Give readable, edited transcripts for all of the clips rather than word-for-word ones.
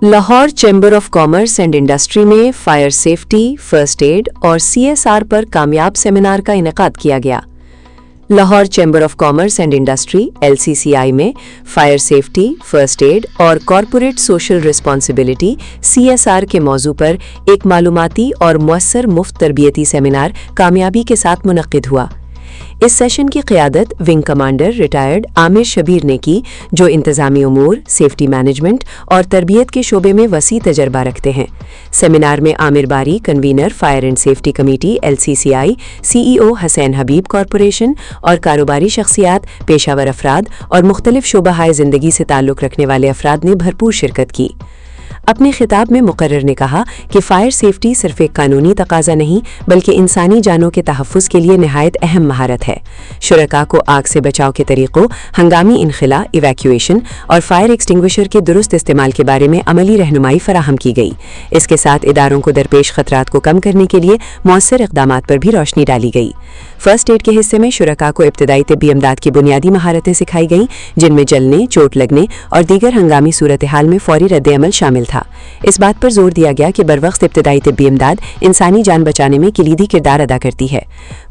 Lahore chamber of commerce and industry में fire safety, first aid और CSR पर कामयाब सेमिनार का इनेकाद किया गया। Lahore chamber of commerce and industry LCCI में फायर सेफ्टी, फर्स्ट एड और कॉरपोरेट सोशल रिस्पॉन्सिबिलिटी CSR के मौजू पर एक मालूमाती और मुअस्सर मुफ्त तरबियती सेमिनार कामयाबी के साथ मुनक्किद हुआ। इस सेशन की क़ियादत wing commander retired Aamir Shabbir ने की, जो इंतज़ामी उमूर, सेफ्टी मैनेजमेंट और तरबियत के शोबे में वसी तजर्बा रखते हैं। सेमिनार में आमिर बारी, convener fire and safety committee LCCI, CEO Hussain Habib corporation और कारोबारी शख्सियात, पेशावर अफराद और मुख्तलिफ शोबाहाए ज़िंदगी से ताल्लुक़ रखने वाले अफराद ने भरपूर शिरकत की। अपने खिताब में मुकर्रर ने कहा कि फ़ायर सेफ्टी सिर्फ एक कानूनी तकाजा नहीं बल्कि इंसानी जानों के तहफ़्फ़ुज़ के लिए नहायत अहम महारत है। शुरका को आग से बचाव के तरीक़ों, हंगामी इनखला, इवैक्यूएशन और फायर एक्सटिंग्विशर के दुरुस्त इस्तेमाल के बारे में अमली रहनुमाई फराहम की गई। इसके साथ इदारों को दरपेश ख़तरात को कम करने के लिए मौसर इक़दामात पर भी रोशनी डाली गई। फ़र्स्ट एड के हिस्से में शुरका को इब्तदाई तिब्बी इमदाद की बुनियादी महारतें सिखाई गईं, जिनमें जलने, चोट लगने और दीगर हंगामी सूरत हाल में फ़ौरी रद्द-ए-अमल शामिल था। इस बात पर जोर दिया गया कि बरवक्त इब्तदाई तिब्बी इमदाद इंसानी जान बचाने में कलीदी किरदार अदा करती है।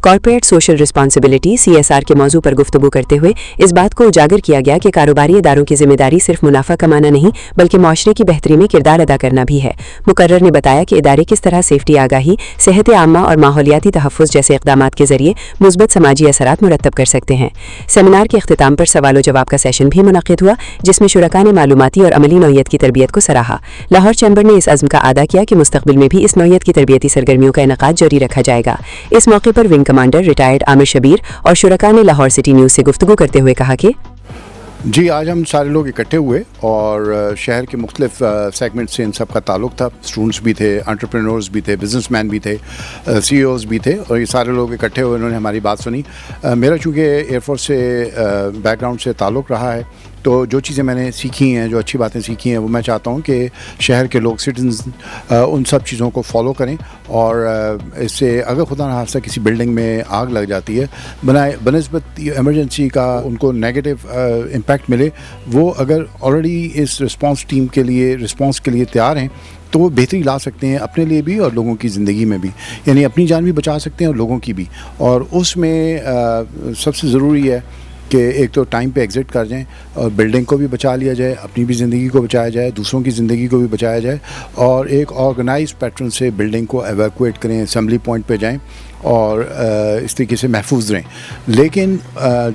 कॉरपोरेट सोशल रिस्पॉन्सिबिलिटी CSR के मौजू पर गुफ्तगू करते हुए इस बात को उजागर किया गया कि कारोबारी इदारों की जिम्मेदारी सिर्फ मुनाफा कमाना नहीं बल्कि माशरे की बेहतरी में किरदार अदा करना भी है। मुकर्रर ने बताया कि इदारे किस तरह सेफ्टी आगाही, सेहत आम्मा और माहौलियाती तहफ़्फ़ुज़ जैसे इक़दामात के जरिए मुस्बत समाजी असरात मुरत्तब कर सकते हैं। सेमिनार के अख्तिताम पर सवाल व जवाब का सेशन भी मुनक़्क़िद हुआ, जिसमें शुरका ने मालूमाती और अमली नौइयत की तरबियत को सराहा। लाहौर चैम्बर ने इस अज़्म का आदा किया कि मुस्तक़बिल में भी इस नौइयत की तरबियती सरगर्मियों का इनेकाद जारी रखा जाएगा। इस मौके पर wing commander retired Aamir Shabbir और शुरका ने लाहौर सिटी न्यूज़ से गुफ्तगू करते हुए कहा कि जी, आज हम सारे लोग इकट्ठे हुए और शहर के मुख्तलिफ सेगमेंट से इन सब का ताल्लुक़ था। स्टूडेंट्स भी थे, एंटरप्रेन्योर्स भी थे, बिजनेसमैन भी थे, CEOs भी थे और ये सारे लोग इकट्ठे हुए, उन्होंने हमारी बात सुनी। मेरा चूँकि एयरफोर्स से बैकग्राउंड से ताल्लुक़ रहा है, तो जो चीज़ें मैंने सीखी हैं, जो अच्छी बातें सीखी हैं, वो मैं चाहता हूँ कि शहर के लोग, सिटीजन्स, उन सब चीज़ों को फॉलो करें और इससे अगर खुदा न खास्ता किसी बिल्डिंग में आग लग जाती है, बनिस्बत इमरजेंसी का उनको नेगेटिव इम्पैक्ट मिले, वो अगर ऑलरेडी इस रिस्पांस टीम के लिए, रिस्पांस के लिए तैयार हैं तो वो बेहतरी ला सकते हैं अपने लिए भी और लोगों की ज़िंदगी में भी, यानी अपनी जान भी बचा सकते हैं और लोगों की भी। और उसमें सबसे ज़रूरी है कि एक तो टाइम पे एग्ज़िट कर जाएं और बिल्डिंग को भी बचा लिया जाए, अपनी भी ज़िंदगी को बचाया जाए, दूसरों की ज़िंदगी को भी बचाया जाए और एक ऑर्गेनाइज्ड पैटर्न से बिल्डिंग को एवैक्यूएट करें, असेंबली पॉइंट पे जाएं और इस तरीके से महफूज रहें। लेकिन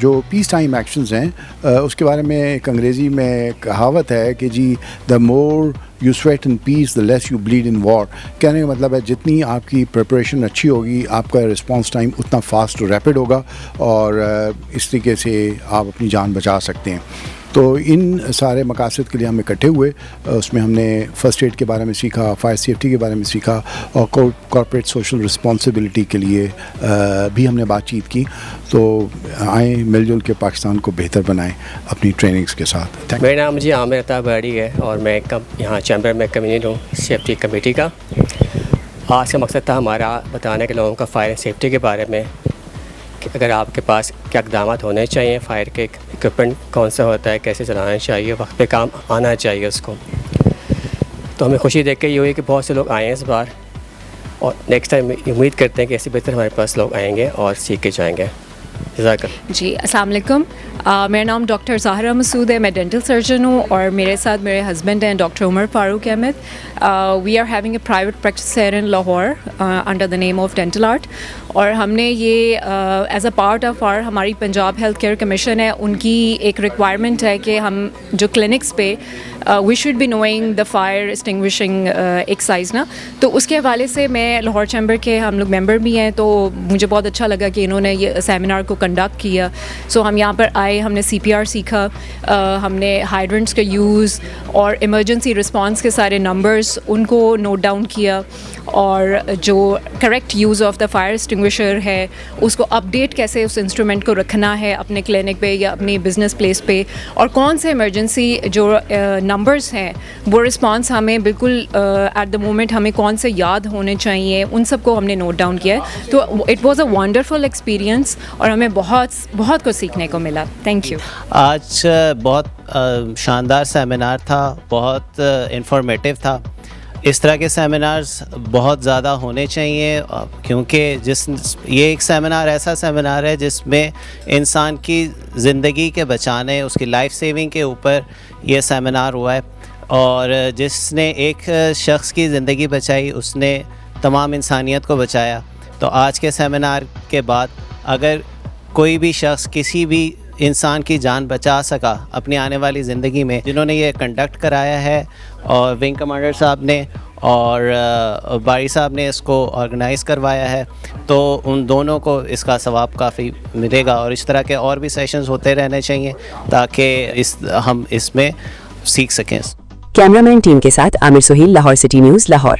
जो पीस टाइम एक्शंस हैं, उसके बारे में एक अंग्रेज़ी में कहावत है कि जी, the more you sweat in peace the less you bleed in war. कहने का मतलब है जितनी आपकी प्रिपरेशन अच्छी होगी, आपका रिस्पांस टाइम उतना फास्ट और रैपिड होगा और इस तरीके से आप अपनी जान बचा सकते हैं। तो इन सारे मकासद के लिए हम इकट्ठे हुए। उसमें हमने फ़र्स्ट एड के बारे में सीखा, फायर सेफ्टी के बारे में सीखा और कॉर्पोरेट सोशल रिस्पॉन्सिबिलिटी के लिए भी हमने बातचीत की। तो आए मिलजुल के पाकिस्तान को बेहतर बनाएं अपनी ट्रेनिंग्स के साथ। मेरा नाम जी आमिर बारी है और मैं यहाँ चैम्बर में कन्वीनर हूँ सेफ्टी कमेटी का। आज का मकसद था हमारा बताने के लोगों का फायर सेफ्टी के बारे में कि अगर आपके पास क्या इक़दाम होने चाहिए, फायर के इक्विपमेंट कौन सा होता है, कैसे चलाना चाहिए, वक्त पे काम आना चाहिए उसको। तो हमें खुशी देख के ये हुई कि बहुत से लोग आए हैं इस बार और नेक्स्ट टाइम उम्मीद करते हैं कि ऐसे बेहतर हमारे पास लोग आएंगे और सीख के जाएंगे। जी, अस्सलाम वालेकुम। मेरा नाम डॉक्टर ज़ाहरा मसूद है, मैं डेंटल सर्जन हूँ और मेरे साथ मेरे हस्बैंड हैं doctor Umar Farooq Ahmed. We are having a private practice here in Lahore under the name of dental art और हमने ये एज अ पार्ट ऑफ हमारी पंजाब हेल्थ केयर कमीशन है, उनकी एक रिक्वायरमेंट है कि हम जो क्लिनिक्स पे we should be knowing the fire extinguishing exercise ना, तो उसके हवाले से मैं लाहौर चैम्बर के हम लोग मेंबर भी हैं, तो मुझे बहुत अच्छा लगा कि इन्होंने ये सेमिनार को कंडक्ट किया। सो हम यहाँ पर आए, हमने CPR सीखा, हमने हाइड्रेंट्स का यूज़ और इमरजेंसी रिस्पांस के सारे नंबर्स उनको नोट डाउन किया और जो correct use of the fire extinguisher है उसको अपडेट कैसे उस इंस्ट्रूमेंट को रखना है अपने क्लिनिक पे या अपनी बिज़नेस प्लेस पे, और कौन से इमरजेंसी जो नंबर्स हैं वो रिस्पांस हमें बिल्कुल एट द मोमेंट हमें कौन से याद होने चाहिए, उन सब को हमने नोट डाउन किया है। तो it was a wonderful experience और हमें बहुत बहुत कुछ सीखने को मिला। Thank you. آج بہت شاندار سیمینار تھا, بہت انفارمیٹیو تھا. اس طرح کے سیمینارز بہت زیادہ ہونے چاہیے, کیونکہ یہ ایک سیمینار ایسا سیمینار ہے جس میں انسان کی زندگی کے بچانے, اس کی لائف سیونگ کے اوپر یہ سیمینار ہوا ہے, اور جس نے ایک شخص کی زندگی بچائی اس نے تمام انسانیت کو بچایا. تو آج کے سیمینار کے بعد اگر کوئی بھی شخص کسی بھی انسان کی جان بچا سکا اپنی آنے والی زندگی میں, جنہوں نے یہ کنڈکٹ کرایا ہے اور ونگ کمانڈر صاحب نے اور باری صاحب نے اس کو آرگنائز کروایا ہے, تو ان دونوں کو اس کا ثواب کافی ملے گا. اور اس طرح کے اور بھی سیشنز ہوتے رہنے چاہیے تاکہ ہم اس میں سیکھ سکیں. کیمرامین ٹیم کے ساتھ عامر سہیل, لاہور سٹی نیوز, لاہور.